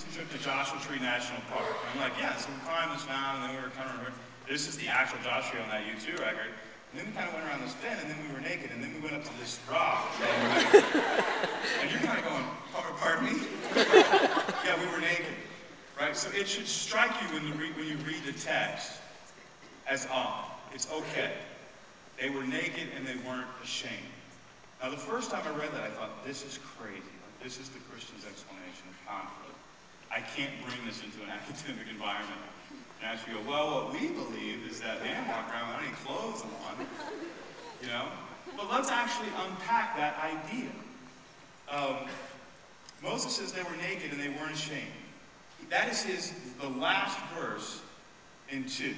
recent trip to Joshua Tree National Park. And I'm like, yeah, so we climbed this mountain, and then we were kind of, this is the actual Joshua on that U2 record. And then we kind of went around this bend, and then we were naked, and then we went up to this rock. And you're kind of going, pardon me? Yeah, we were naked, right? So it should strike you when you read the text as odd. It's okay. They were naked and they weren't ashamed. Now, the first time I read that, I thought, this is crazy. Like, this is the Christian's explanation of conflict. I can't bring this into an academic environment. And as you go, well, what we believe is that man walked around without any clothes on, you know? But let's actually unpack that idea. Moses says they were naked and they weren't ashamed. That is the last verse in 2.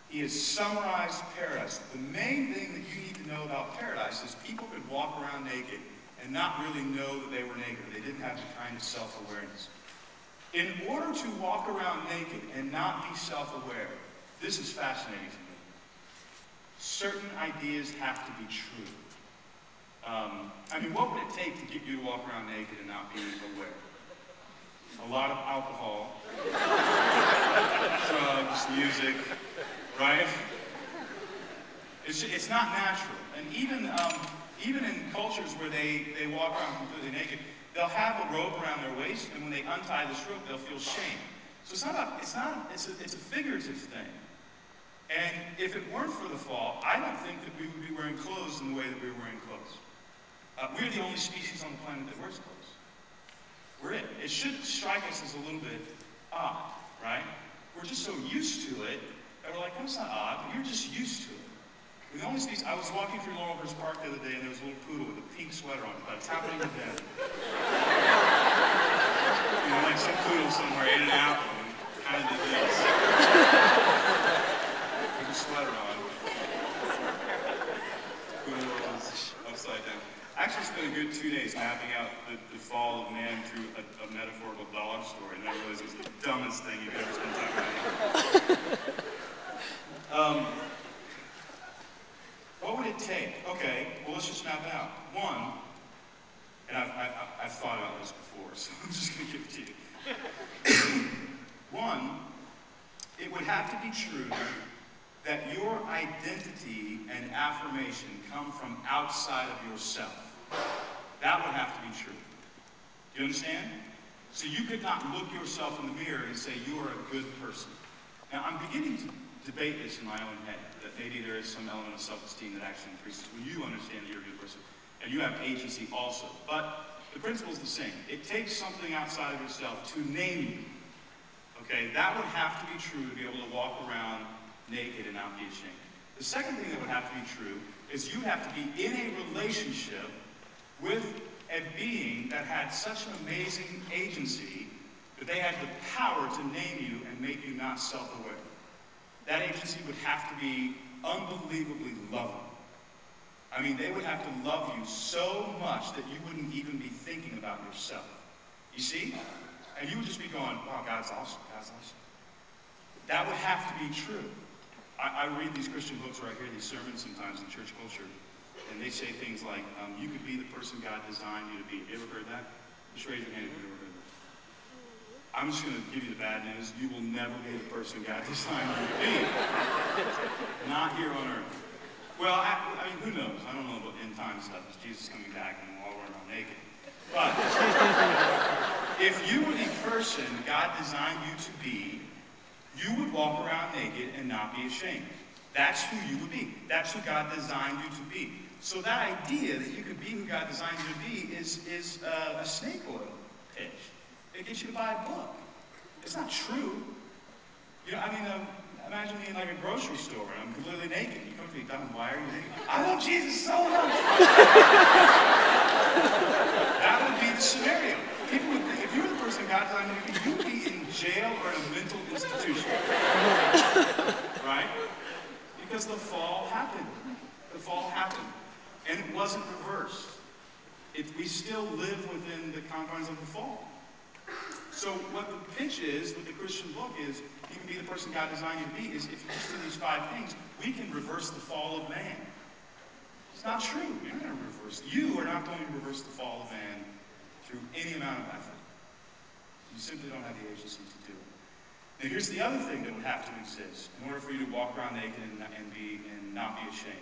He has summarized paradise. The main thing that you need to know about paradise is people could walk around naked and not really know that they were naked. They didn't have the kind of self-awareness. In order to walk around naked and not be self-aware, this is fascinating to me. Certain ideas have to be true. I mean, what would it take to get you to walk around naked and not be aware? A lot of alcohol, drugs, music, right? It's not natural. And even in cultures where they walk around completely naked, they'll have a rope around their waist, and when they untie this rope, they'll feel shame. So it's a figurative thing. And if it weren't for the fall, I don't think that we would be wearing clothes in the way that we're wearing clothes. We're the only species on the planet that wears clothes. We're it. It should strike us as a little bit odd, right? We're just so used to it that we're like, that's not odd, but you're just used to it. We're the only species. I was walking through Laurelhurst Park the other day, and there was a little poodle with a pink sweater on, about tapping her head. You know, like some poodle somewhere ate an apple and kind of did this. With a sweater on. Poodle was upside down. Actually, spent a good 2 days mapping out the fall of man through a metaphorical dog story, and I realized it was the dumbest thing you could ever spend time on. What would it take? Okay, well, let's just map it out. One, and I've thought about this before, so I'm just going to give it to you. One, it would have to be true that your identity and affirmation come from outside of yourself. That would have to be true. Do you understand? So you could not look yourself in the mirror and say you are a good person. Now, I'm beginning to debate this in my own head, that maybe there is some element of self-esteem that actually increases when you understand that you're a good person. And you have agency also. But the principle is the same. It takes something outside of yourself to name you. Okay? That would have to be true to be able to walk around naked and not be ashamed. The second thing that would have to be true is you have to be in a relationship with a being that had such an amazing agency that they had the power to name you and make you not self-aware. That agency would have to be unbelievably loving. I mean, they would have to love you so much that you wouldn't even be thinking about yourself. You see? And you would just be going, wow, God's awesome, God's awesome. That would have to be true. I read these Christian books, or I hear these sermons sometimes in church culture, and they say things like, you could be the person God designed you to be. You ever heard that? Just raise your hand if you ever heard that. I'm just going to give you the bad news. You will never be the person God designed you to be. Not here on earth. Well, I mean, who knows? I don't know about end time stuff. Is Jesus coming back and we'll all run around naked? But if you were the person God designed you to be, you would walk around naked and not be ashamed. That's who you would be. That's who God designed you to be. So that idea that you could be who God designed you to be is a snake oil pitch. It gets you to buy a book. It's not true. You know, I mean, imagine being like a grocery store and I'm completely naked. You come to me, Don, why are you naked? I love Jesus so much. That would be the scenario. People would think, if you were the person God designed you to be, you'd be in jail or in a mental institution. Right? Because the fall happened. The fall happened. And it wasn't reversed. We still live within the confines of the fall. So what the pitch is, what the Christian book is, you can be the person God designed you to be, is if you just do these 5 things, we can reverse the fall of man. It's not true. You're not going to reverse. You are not going to reverse the fall of man through any amount of effort. You simply don't have the agency to do it. Now here's the other thing that would have to exist in order for you to walk around naked and not be ashamed.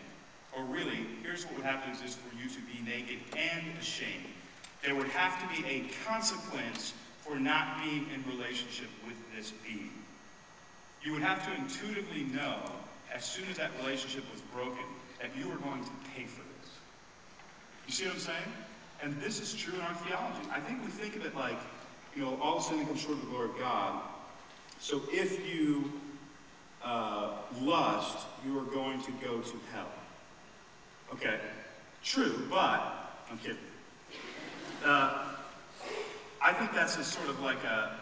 Or really, here's what would have to exist for you to be naked and ashamed. There would have to be a consequence for not being in relationship with this being. You would have to intuitively know, as soon as that relationship was broken, that you were going to pay for this. You see what I'm saying? And this is true in our theology. I think we think of it like, you know, all sin comes short of the glory of God. So if you lust, you are going to go to hell. Okay, true, but I'm kidding. I think that's a sort of like a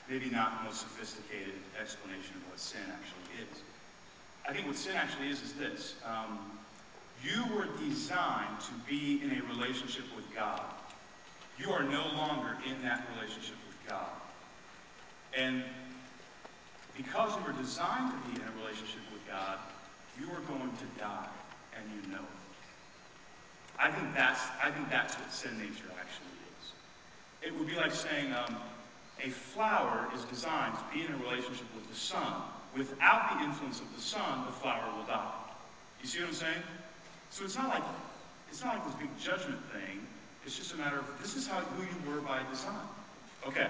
maybe not the most sophisticated explanation of what sin actually is. I think what sin actually is this. You were designed to be in a relationship with God. You are no longer in that relationship with God. And because you were designed to be in a relationship with God, you are going to die, and you know it. I think that's what sin nature actually is. It would be like saying a flower is designed to be in a relationship with the sun. Without the influence of the sun, the flower will die. You see what I'm saying? So it's not like this big judgment thing. It's just a matter of this is who you were by design. Okay.